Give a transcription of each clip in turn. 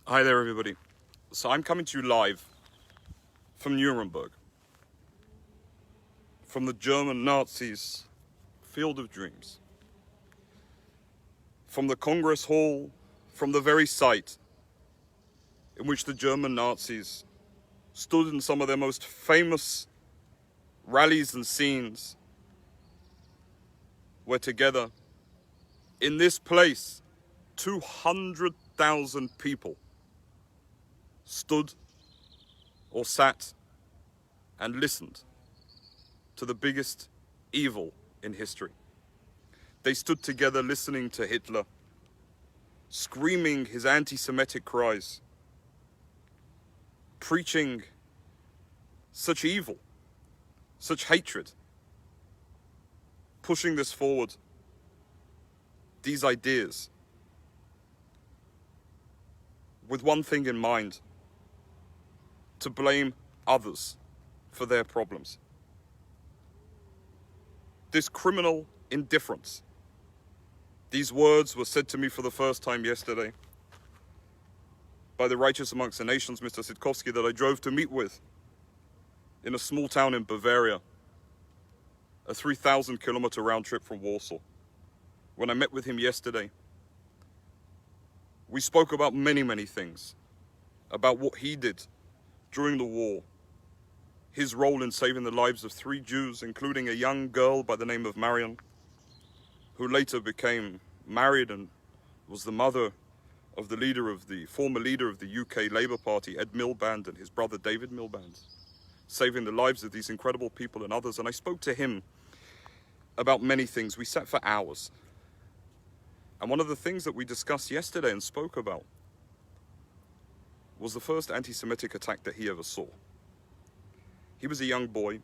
Hi there, everybody. So I'm coming to you live from Nuremberg, from the German Nazis' field of dreams, from the Congress Hall, from the very site in which the German Nazis stood in some of their most famous rallies and scenes, where together, in this place, 200,000 people stood or sat and listened to the biggest evil in history. They stood together listening to Hitler, screaming his anti-Semitic cries, preaching such evil, such hatred, pushing this forward, these ideas, with one thing in mind: to blame others for their problems. This criminal indifference. These words were said to me for the first time yesterday by the righteous amongst the nations, Mr. Sitkowski, that I drove to meet with in a small town in Bavaria, a 3,000-kilometer round trip from Warsaw. When I met with him yesterday, we spoke about many things, about what he did during the war, his role in saving the lives of 3 Jews, including a young girl by the name of Marion, who later became married and was the mother of the former leader of the UK Labour Party, Ed Miliband, and his brother David Miliband, saving the lives of these incredible people and others. And I spoke to him about many things. We sat for hours. And one of the things that we discussed yesterday and spoke about was the first anti-Semitic attack that he ever saw. He was a young boy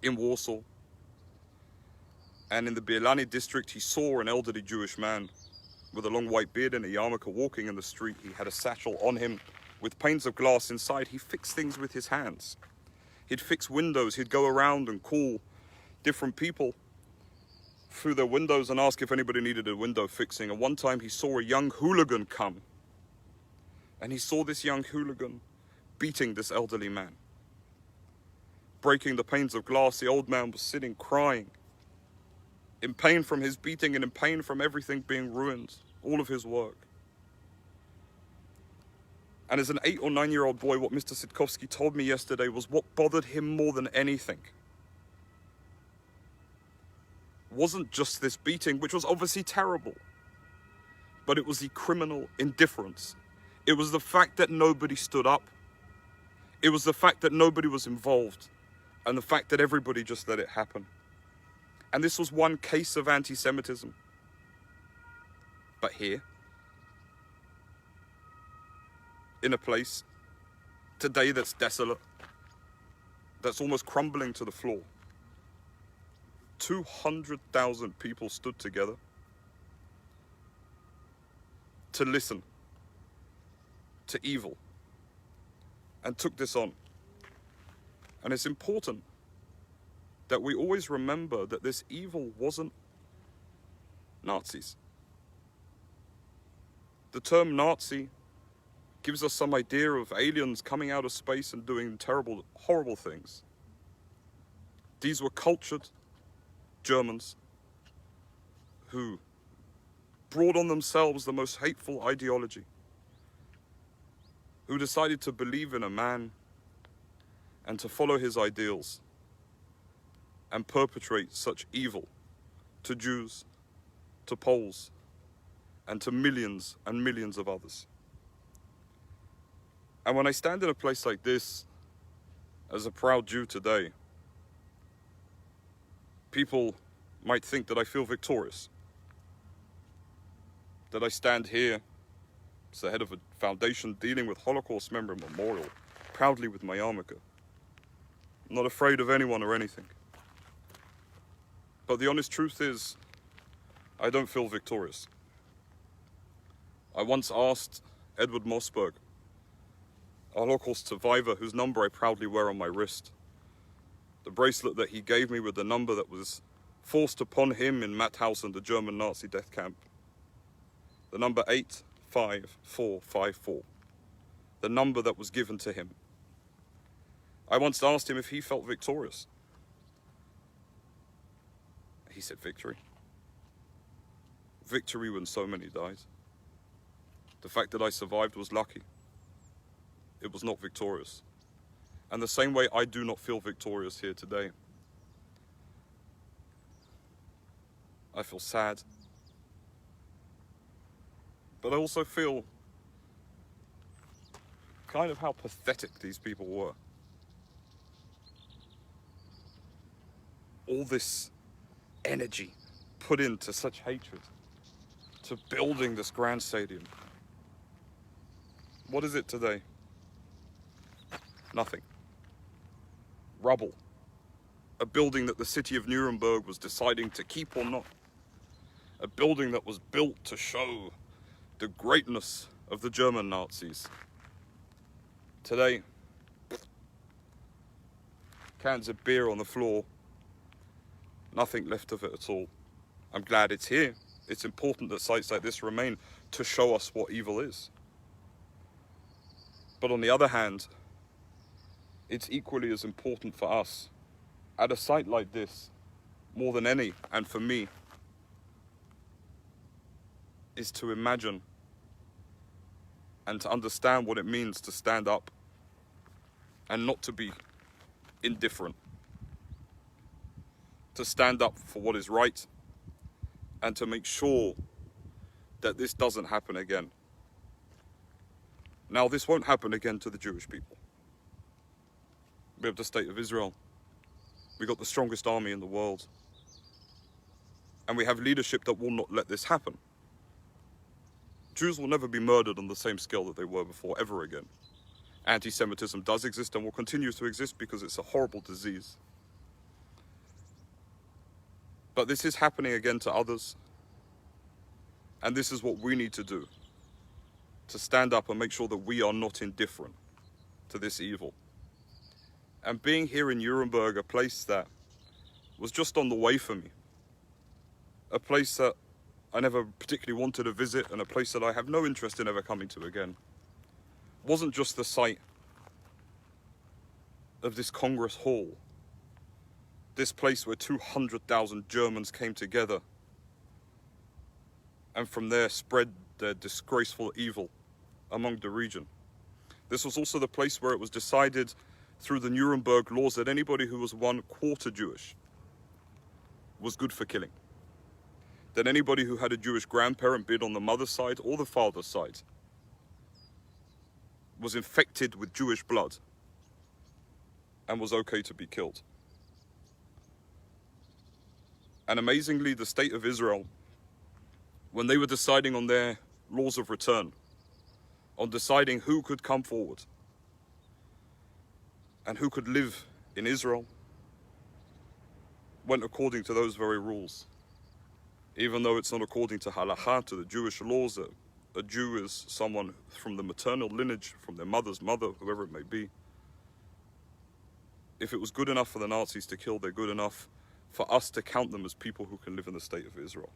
in Warsaw, and in the Bielany district he saw an elderly Jewish man with a long white beard and a yarmulke walking in the street. He had a satchel on him with panes of glass inside. He fixed things with his hands. He'd fix windows. He'd go around and call different people through their windows and ask if anybody needed a window fixing. And one time he saw a young hooligan come, and he saw this young hooligan beating this elderly man, breaking the panes of glass. The old man was sitting crying, in pain from his beating and in pain from everything being ruined, all of his work. And as an 8 or 9-year-old boy, what Mr. Sitkowski told me yesterday was what bothered him more than anything wasn't just this beating, which was obviously terrible, but it was the criminal indifference. It was the fact that nobody stood up. It was the fact that nobody was involved, and the fact that everybody just let it happen. And this was one case of anti-Semitism. But here, in a place today that's desolate, that's almost crumbling to the floor, 200,000 people stood together to listen to evil and took this on. And it's important that we always remember that this evil wasn't Nazis. The term Nazi gives us some idea of aliens coming out of space and doing terrible, horrible things. These were cultured Germans who brought on themselves the most hateful ideology, who decided to believe in a man and to follow his ideals and perpetrate such evil to Jews, to Poles, and to millions and millions of others. And when I stand in a place like this as a proud Jew today, people might think that I feel victorious, that I stand here as the head of a foundation dealing with Holocaust Memorial Memorial, proudly with my yarmulke, not afraid of anyone or anything. But the honest truth is, I don't feel victorious. I once asked Edward Mossberg, a Holocaust survivor whose number I proudly wear on my wrist, the bracelet that he gave me with the number that was forced upon him in Mauthausen, the German Nazi death camp, the number 85454. the number that was given to him. I once asked him if he felt victorious. He said, victory. Victory when so many died. The fact that I survived was lucky. It was not victorious. And the same way I do not feel victorious here today. I feel sad. But I also feel kind of how pathetic these people were. All this energy put into such hatred, to building this grand stadium. What is it today? Nothing. Rubble. A building that the city of Nuremberg was deciding to keep or not. A building that was built to show the greatness of the German Nazis. Today, cans of beer on the floor, nothing left of it at all. I'm glad it's here. It's important that sites like this remain to show us what evil is. But on the other hand, it's equally as important for us, at a site like this, more than any, and for me, is to imagine and to understand what it means to stand up and not to be indifferent. To stand up for what is right and to make sure that this doesn't happen again. Now, this won't happen again to the Jewish people. We have the state of Israel. We got the strongest army in the world. And we have leadership that will not let this happen. Jews will never be murdered on the same scale that they were before, ever again. Anti-Semitism does exist and will continue to exist because it's a horrible disease. But this is happening again to others. And this is what we need to do. To stand up and make sure that we are not indifferent to this evil. And being here in Nuremberg, a place that was just on the way for me. A place that I never particularly wanted to visit, and a place that I have no interest in ever coming to again. Wasn't just the site of this Congress Hall. This place where 200,000 Germans came together and from there spread their disgraceful evil among the region. This was also the place where it was decided through the Nuremberg laws that anybody who was 1/4 Jewish was good for killing. That anybody who had a Jewish grandparent, be it on the mother's side or the father's side, was infected with Jewish blood and was okay to be killed. And amazingly, the state of Israel, when they were deciding on their laws of return, on deciding who could come forward and who could live in Israel, went according to those very rules. Even though it's not according to halakha, to the Jewish laws, that a Jew is someone from the maternal lineage, from their mother's mother, whoever it may be. If it was good enough for the Nazis to kill, they're good enough for us to count them as people who can live in the state of Israel.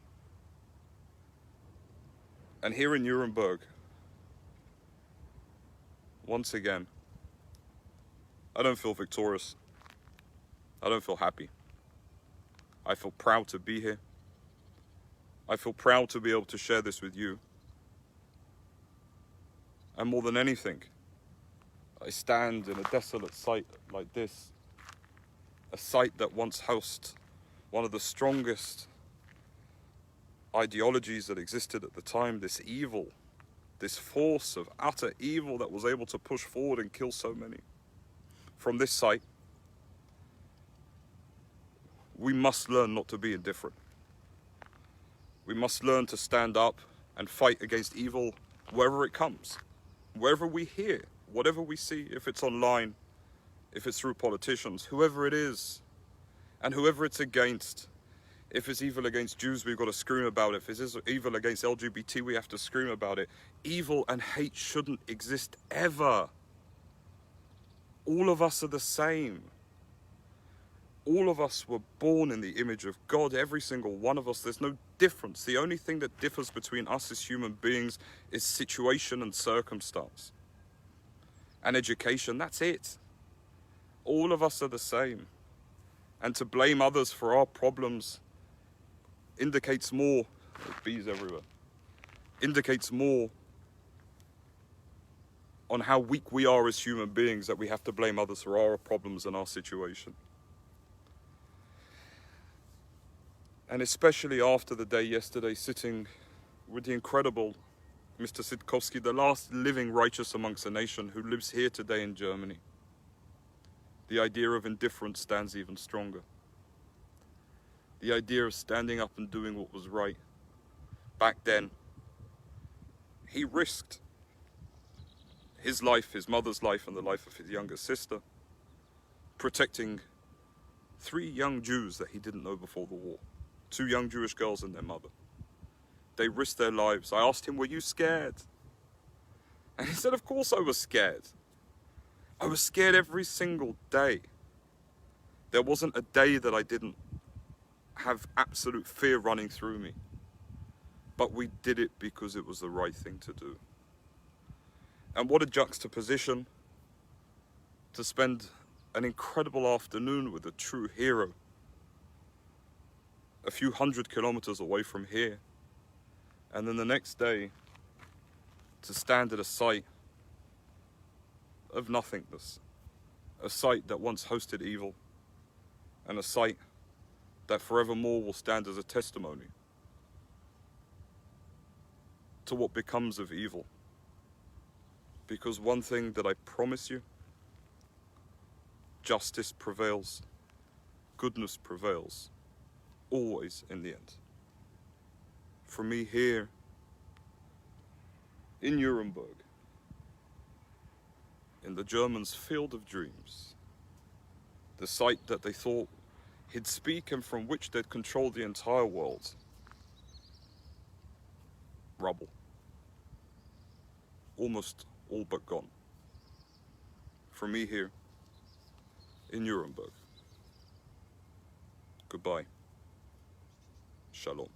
And here in Nuremberg, once again, I don't feel victorious. I don't feel happy. I feel proud to be here. I feel proud to be able to share this with you. And more than anything, I stand in a desolate site like this, a site that once housed one of the strongest ideologies that existed at the time, this evil, this force of utter evil that was able to push forward and kill so many. From this site, we must learn not to be indifferent. We must learn to stand up and fight against evil wherever it comes, wherever we hear, whatever we see, if it's online, if it's through politicians, whoever it is, and whoever it's against. If it's evil against Jews, we've got to scream about it. If it's evil against LGBT, we have to scream about it. Evil and hate shouldn't exist ever. All of us are the same. All of us were born in the image of God, every single one of us. There's no difference. The only thing that differs between us as human beings is situation and circumstance. and education, that's it. All of us are the same. And to blame others for our problems indicates more, there's bees everywhere, indicates more on how weak we are as human beings, that we have to blame others for our problems and our situation. And especially after the day yesterday, sitting with the incredible Mr. Sitkowski, the last living righteous amongst a nation who lives here today in Germany, the idea of indifference stands even stronger. The idea of standing up and doing what was right. Back then, he risked his life, his mother's life, and the life of his younger sister, protecting 3 young Jews that he didn't know before the war. 2 young Jewish girls and their mother. They risked their lives. I asked him, were you scared? And he said, of course I was scared. I was scared every single day. There wasn't a day that I didn't have absolute fear running through me. But we did it because it was the right thing to do. And what a juxtaposition to spend an incredible afternoon with a true hero a few hundred kilometers away from here, and then the next day to stand at a site of nothingness, a site that once hosted evil, and a site that forevermore will stand as a testimony to what becomes of evil. Because one thing that I promise you, justice prevails, goodness prevails, always in the end. For me here in Nuremberg, in the Germans' field of dreams, the site that they thought he'd speak and from which they'd control the entire world, rubble. Almost all but gone. For me here in Nuremberg. Goodbye. Shalom.